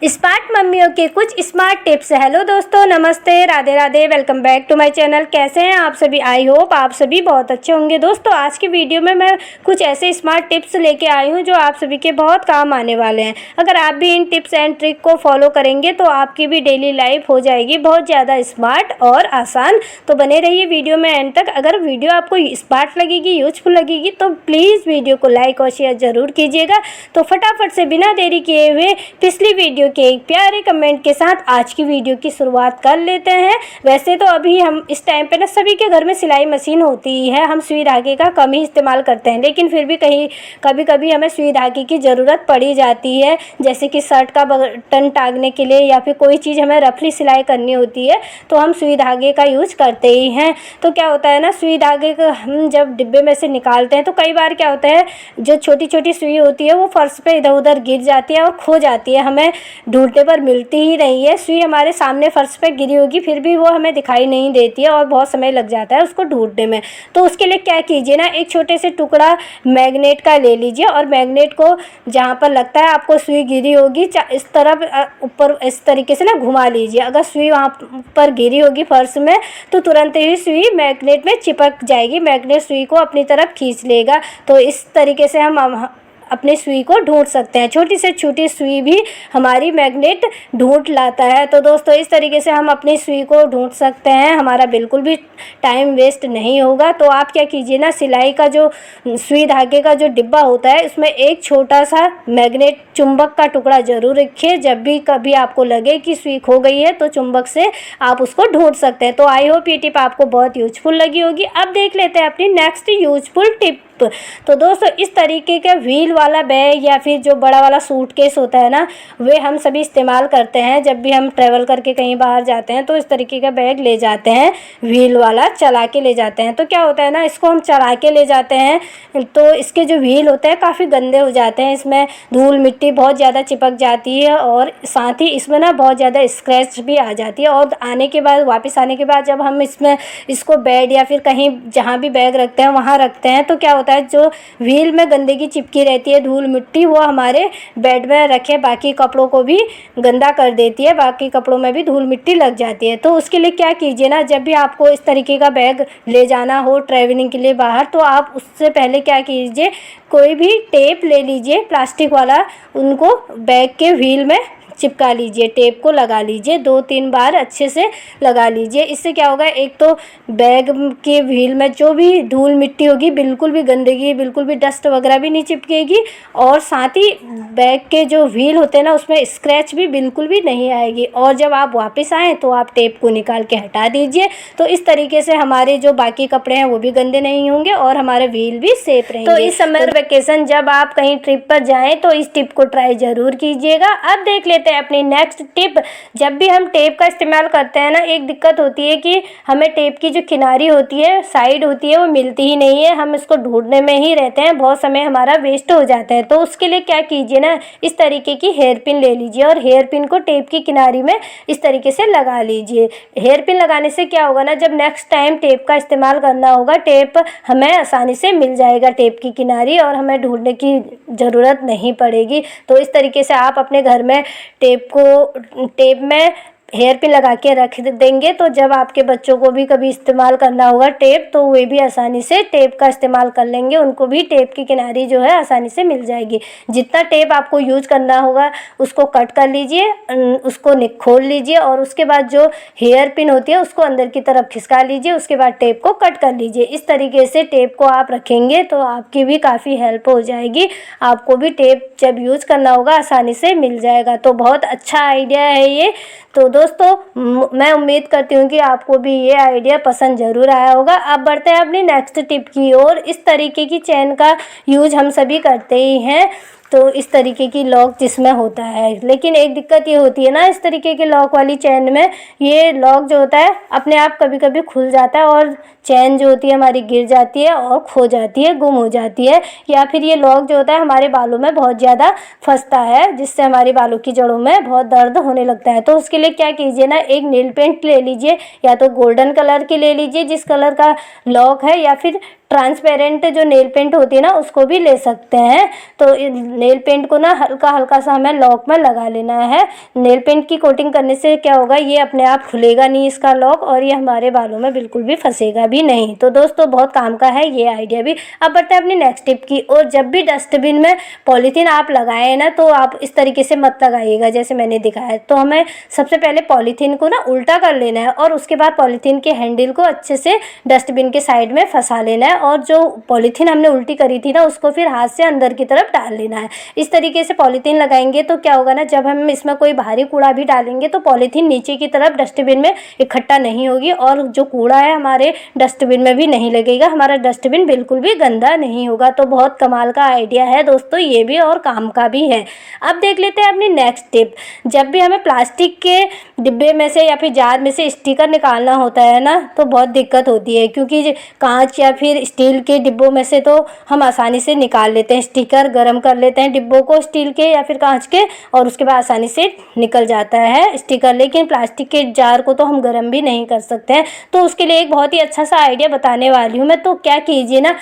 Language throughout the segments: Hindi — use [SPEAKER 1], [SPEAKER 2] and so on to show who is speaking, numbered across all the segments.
[SPEAKER 1] स्मार्ट मम्मियों के कुछ स्मार्ट टिप्स। हेलो दोस्तों, नमस्ते, Radhe Radhe, welcome back to my channel. कैसे हैं आप सभी? आई होप आप सभी बहुत अच्छे होंगे। दोस्तों, आज की वीडियो में मैं कुछ ऐसे स्मार्ट टिप्स लेके आई हूं जो आप सभी के बहुत काम आने वाले हैं। अगर आप भी इन टिप्स एंड ट्रिक को फॉलो करेंगे तो आपकी भी डेली लाइफ हो जाएगी बहुत ज़्यादा स्मार्ट और आसान। तो बने रहिए वीडियो में एंड तक। अगर वीडियो आपको स्मार्ट लगेगी, यूजफुल लगेगी तो प्लीज़ वीडियो को लाइक और शेयर ज़रूर कीजिएगा। तो फटाफट से बिना देरी किए हुए पिछली वीडियो के एक प्यारे कमेंट के साथ आज की वीडियो की शुरुआत कर लेते हैं। वैसे तो अभी हम इस टाइम पे ना सभी के घर में सिलाई मशीन होती ही है। हम सुई धागे का कम ही इस्तेमाल करते हैं, लेकिन फिर भी कभी कभी हमें सुई धागे की ज़रूरत पड़ी जाती है। जैसे कि शर्ट का बटन टांगने के लिए या फिर कोई चीज़ हमें रफली सिलाई करनी होती है तो हम सुई धागे का यूज करते ही हैं। तो क्या होता है ना, सुई धागे को हम जब डिब्बे में से निकालते हैं तो कई बार क्या होता है, जो छोटी छोटी सुई होती है वो फर्श पे इधर उधर गिर जाती है और खो जाती है। हमें ढूंढने पर मिलती ही नहीं है। सुई हमारे सामने फर्श पे गिरी होगी फिर भी वो हमें दिखाई नहीं देती है और बहुत समय लग जाता है उसको ढूंढने में। तो उसके लिए क्या कीजिए ना, एक छोटे से टुकड़ा मैग्नेट का ले लीजिए और मैग्नेट को जहाँ पर लगता है आपको सुई गिरी होगी इस तरफ ऊपर इस तरीके से ना घुमा लीजिए। अगर सुई वहाँ पर गिरी होगी फर्श में तो तुरंत ही सुई मैग्नेट में चिपक जाएगी। मैग्नेट सुई को अपनी तरफ खींच लेगा। तो इस तरीके से हम अपनी सुई को ढूंढ सकते हैं। छोटी से छोटी सुई भी हमारी मैग्नेट ढूंढ लाता है। तो दोस्तों, इस तरीके से हम अपनी सुई को ढूंढ सकते हैं। हमारा बिल्कुल भी टाइम वेस्ट नहीं होगा। तो आप क्या कीजिए ना, सिलाई का जो सुई धागे का जो डिब्बा होता है उसमें एक छोटा सा मैग्नेट चुंबक का टुकड़ा ज़रूर रखिए। जब भी कभी आपको लगे कि सुई खो गई है तो चुंबक से आप उसको ढूंढ सकते हैं। तो आई होप ये टिप आपको बहुत यूजफुल लगी होगी। अब देख लेते हैं अपनी नेक्स्ट यूजफुल टिप। तो दोस्तों, इस तरीके का व्हील वाला बैग या फिर जो बड़ा वाला सूटकेस होता है ना, वे हम सभी इस्तेमाल करते हैं। जब भी हम ट्रैवल करके कहीं बाहर जाते हैं तो इस तरीके का बैग ले जाते हैं, व्हील वाला चला के ले जाते हैं। तो क्या होता है ना, इसको हम चला के ले जाते हैं तो इसके जो व्हील होते हैं काफ़ी गंदे हो जाते हैं। इसमें धूल मिट्टी बहुत ज़्यादा चिपक जाती है और साथ ही इसमें ना बहुत ज़्यादा स्क्रैच भी आ जाती है। और आने के बाद, वापस आने के बाद जब हम इसको बेड या फिर कहीं जहाँ भी बैग रखते हैं वहाँ रखते हैं तो क्या होता है, जो व्हील में गंदगी चिपकी रहती है, धूल मिट्टी, वो हमारे बेड में रखे बाकी कपड़ों को भी गंदा कर देती है। बाकी कपड़ों में भी धूल मिट्टी लग जाती है। तो उसके लिए क्या कीजिए ना, जब भी आपको इस तरीके का बैग ले जाना हो ट्रैवलिंग के लिए बाहर, तो आप उससे पहले क्या कीजिए, कोई भी टेप ले लीजिए प्लास्टिक वाला, उनको बैग के व्हील में चिपका लीजिए। टेप को लगा लीजिए, 2-3 बार अच्छे से लगा लीजिए। इससे क्या होगा, एक तो बैग के व्हील में जो भी धूल मिट्टी होगी, बिल्कुल भी गंदगी, बिल्कुल भी डस्ट वगैरह भी नहीं चिपकेगी और साथ ही बैग के जो व्हील होते हैं ना उसमें स्क्रैच भी बिल्कुल भी नहीं आएगी। और जब आप वापस आएँ तो आप टेप को निकाल के हटा दीजिए। तो इस तरीके से हमारे जो बाकी कपड़े हैं वो भी गंदे नहीं होंगे और हमारे व्हील भी सेफ रहेंगे। तो इस समर वेकेशन जब आप कहीं ट्रिप पर जाएँ तो इस टिप को ट्राई ज़रूर कीजिएगा। अब देख लेते हैं अपनी नेक्स्ट टिप। जब भी हम टेप का इस्तेमाल करते हैं ना, एक दिक्कत होती है कि हमें टेप की जो किनारी होती है, साइड होती है, वो मिलती ही नहीं है। हम इसको ढूंढने में ही रहते हैं, बहुत समय हमारा वेस्ट हो जाता है। तो उसके लिए क्या कीजिए ना, इस तरीके की हेयर पिन ले लीजिए और हेयर पिन को टेप की किनारी में इस तरीके से लगा लीजिए। हेयर पिन लगाने से क्या होगा ना, जब नेक्स्ट टाइम टेप का इस्तेमाल करना होगा, टेप हमें आसानी से मिल जाएगा, टेप की किनारी, और हमें ढूंढने की ज़रूरत नहीं पड़ेगी। तो इस तरीके से आप अपने घर में टेप में हेयर पिन लगा के रख देंगे तो जब आपके बच्चों को भी कभी इस्तेमाल करना होगा टेप, तो वे भी आसानी से टेप का इस्तेमाल कर लेंगे। उनको भी टेप की किनारी जो है आसानी से मिल जाएगी। जितना टेप आपको यूज करना होगा उसको कट कर लीजिए, उसको खोल लीजिए और उसके बाद जो हेयर पिन होती है उसको अंदर की तरफ खिसका लीजिए। उसके बाद टेप को कट कर लीजिए। इस तरीके से टेप को आप रखेंगे तो आपकी भी काफ़ी हेल्प हो जाएगी। आपको भी टेप जब यूज करना होगा आसानी से मिल जाएगा। तो बहुत अच्छा आइडिया है ये। तो दोस्तों, मैं उम्मीद करती हूँ कि आपको भी ये आइडिया पसंद ज़रूर आया होगा। अब बढ़ते हैं अपनी नेक्स्ट टिप की ओर। इस तरीके की चेन का यूज हम सभी करते ही हैं। तो इस तरीके की लॉक जिसमें होता है, लेकिन एक दिक्कत ये होती है ना, इस तरीके के लॉक वाली चेन में ये लॉक जो होता है अपने आप कभी कभी खुल जाता है और चेन जो होती है हमारी गिर जाती है और खो जाती है, गुम हो जाती है। या फिर ये लॉक जो होता है हमारे बालों में बहुत ज़्यादा फंसता है, जिससे हमारी बालों की जड़ों में बहुत दर्द होने लगता है। तो उसके लिए क्या कीजिए ना, एक नेल पेंट ले लीजिए, या तो गोल्डन कलर की ले लीजिए जिस कलर का लॉक है, या फिर ट्रांसपेरेंट जो नेल पेंट होती है ना उसको भी ले सकते हैं। तो नेल पेंट को ना हल्का हल्का सा हमें लॉक में लगा लेना है। नेल पेंट की कोटिंग करने से क्या होगा, ये अपने आप खुलेगा नहीं इसका लॉक, और ये हमारे बालों में बिल्कुल भी फंसेगा भी नहीं। तो दोस्तों बहुत काम का है ये आइडिया भी। अब बढ़ते हैं अपनी नेक्स्ट टिप की। और जब भी डस्टबिन में पॉलीथीन आप लगाएं ना तो आप इस तरीके से मत लगाइएगा जैसे मैंने दिखाया है। तो हमें सबसे पहले पॉलीथीन को ना उल्टा कर लेना है और उसके बाद पॉलीथीन के हैंडल को अच्छे से डस्टबिन के साइड में फंसा लेना है, और जो पॉलीथीन हमने उल्टी करी थी ना उसको फिर हाथ से अंदर की तरफ डाल लेना है। इस तरीके से पॉलीथीन लगाएंगे तो क्या होगा ना, जब हम इसमें कोई भारी कूड़ा भी डालेंगे तो पॉलीथीन नीचे की तरफ डस्टबिन में इकट्ठा नहीं होगी, और जो कूड़ा है हमारे डस्टबिन में भी नहीं लगेगा, हमारा डस्टबिन बिल्कुल भी गंदा नहीं होगा। तो बहुत कमाल का आइडिया है दोस्तों ये भी, और काम का भी है। अब देख लेते हैं अपनी नेक्स्ट टिप। जब भी हमें प्लास्टिक के डिब्बे में से या फिर जार में से स्टिकर निकालना होता है ना तो बहुत दिक्कत होती है, क्योंकि कांच या फिर स्टील के डिब्बों में से तो हम आसानी से निकाल लेते हैं स्टिकर, गर्म कर लेते हैं डिब्बों को स्टील के या फिर कांच के, और उसके बाद आसानी से निकल जाता है स्टिकर। लेकिन प्लास्टिक के जार को तो हम गर्म भी नहीं कर सकते हैं। तो उसके लिए एक बहुत ही अच्छा सा आइडिया बताने वाली हूँ मैं। तो क्या कीजिए ना,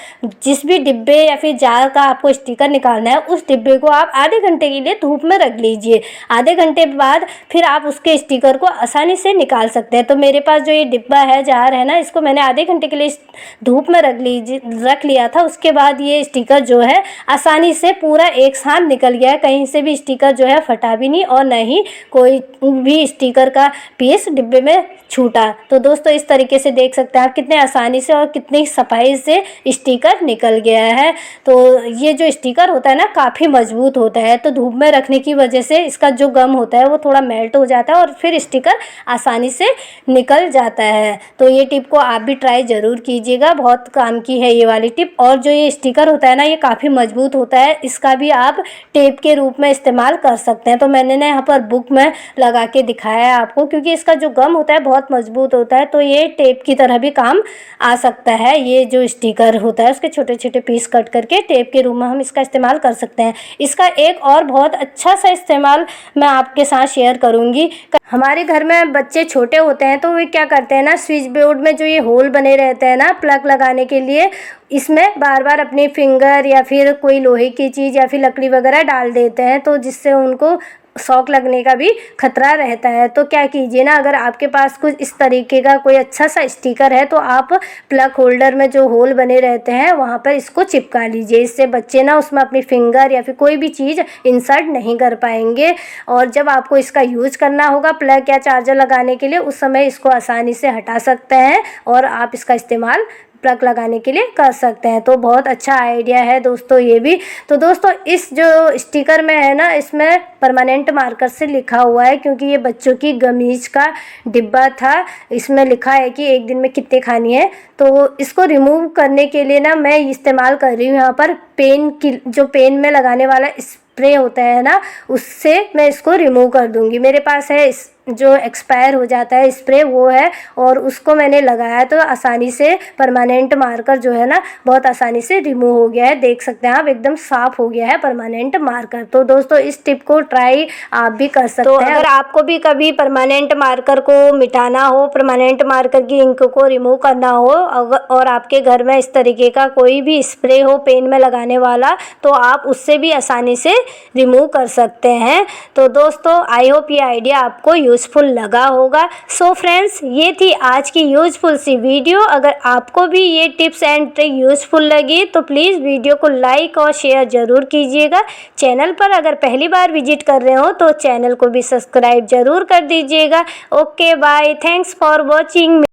[SPEAKER 1] जिस भी डिब्बे या फिर जार का आपको स्टिकर निकालना है उस डिब्बे को आप आधे घंटे के लिए धूप में रख लीजिए। आधे घंटे बाद फिर आप उसके स्टिकर को आसानी से निकाल सकते हैं। तो मेरे पास जो ये डिब्बा है, जार है ना, इसको मैंने आधे घंटे के लिए धूप में रख लिया था। उसके बाद ये स्टिकर जो है आसानी से पूरा एक साथ निकल गया है। कहीं से भी स्टिकर जो है फटा भी नहीं और न ही कोई भी स्टिकर का पीस डिब्बे में छूटा। तो दोस्तों इस तरीके से देख सकते हैं आप कितने आसानी से और कितनी सफाई से स्टिकर निकल गया है। तो ये जो स्टिकर होता है ना काफ़ी मजबूत होता है, तो धूप में रखने की वजह से इसका जो गम होता है वो थोड़ा मेल्ट हो जाता है और फिर स्टिकर आसानी से निकल जाता है। तो ये टिप को आप भी ट्राई ज़रूर कीजिएगा, बहुत काम की है ये वाली टिप। और जो ये स्टिकर होता है ना ये काफ़ी मजबूत होता है, इसका भी आप टेप के रूप में इस्तेमाल कर सकते हैं। तो मैंने ना यहाँ पर बुक में लगा के दिखाया है आपको, क्योंकि इसका जो गम होता है बहुत मजबूत होता है, तो ये टेप की तरह भी काम आ सकता है। ये जो स्टिकर होता है उसके छोटे छोटे पीस कट करके टेप के रूप में हम इसका इस्तेमाल कर सकते हैं। इसका एक और बहुत अच्छा सा इस्तेमाल मैं आपके साथ शेयर करूँगी। हमारे घर में बच्चे छोटे होते हैं तो वे क्या करते हैं ना, स्विच बोर्ड में जो ये होल बने रहते हैं ना प्लग लगाने के लिए, इसमें बार बार अपने फिंगर या फिर कोई लोहे की चीज़ या फिर लकड़ी वगैरह डाल देते हैं, तो जिससे उनको शॉक लगने का भी खतरा रहता है। तो क्या कीजिए ना, अगर आपके पास कुछ इस तरीके का कोई अच्छा सा स्टिकर है तो आप प्लग होल्डर में जो होल बने रहते हैं वहाँ पर इसको चिपका लीजिए। इससे बच्चे ना उसमें अपनी फिंगर या फिर कोई भी चीज़ इंसर्ट नहीं कर पाएंगे, और जब आपको इसका यूज करना होगा प्लग या चार्जर लगाने के लिए उस समय इसको आसानी से हटा सकते हैं और आप इसका इस्तेमाल प्लग लगाने के लिए कर सकते हैं। तो बहुत अच्छा आइडिया है दोस्तों ये भी। तो दोस्तों इस जो स्टिकर में है ना इसमें परमानेंट मार्कर से लिखा हुआ है, क्योंकि ये बच्चों की गमीज का डिब्बा था, इसमें लिखा है कि एक दिन में कितने खानी है। तो इसको रिमूव करने के लिए ना मैं इस्तेमाल कर रही हूँ यहाँ पर पेन की, जो पेन में लगाने वाला स्प्रे होता है ना उससे मैं इसको रिमूव कर दूँगी। मेरे पास है जो एक्सपायर हो जाता है स्प्रे वो है, और उसको मैंने लगाया तो आसानी से परमानेंट मार्कर जो है ना बहुत आसानी से रिमूव हो गया है। देख सकते हैं आप एकदम साफ हो गया है परमानेंट मार्कर। तो दोस्तों इस टिप को ट्राई आप भी कर सकते हैं। अगर आपको भी कभी परमानेंट मार्कर को मिटाना हो, परमानेंट मार्कर की इंक को रिमूव करना हो, और आपके घर में इस तरीके का कोई भी स्प्रे हो पेन में लगाने वाला, तो आप उससे भी आसानी से रिमूव कर सकते हैं। तो दोस्तों आई होप ये आइडिया आपको यूज़फुल लगा होगा। सो फ्रेंड्स ये थी आज की यूज़फुल सी वीडियो। अगर आपको भी ये टिप्स एंड ट्रिक यूज़फुल लगी तो प्लीज़ वीडियो को लाइक और शेयर ज़रूर कीजिएगा। चैनल पर अगर पहली बार विजिट कर रहे हो तो चैनल को भी सब्सक्राइब ज़रूर कर दीजिएगा। Okay bye, thanks for watching.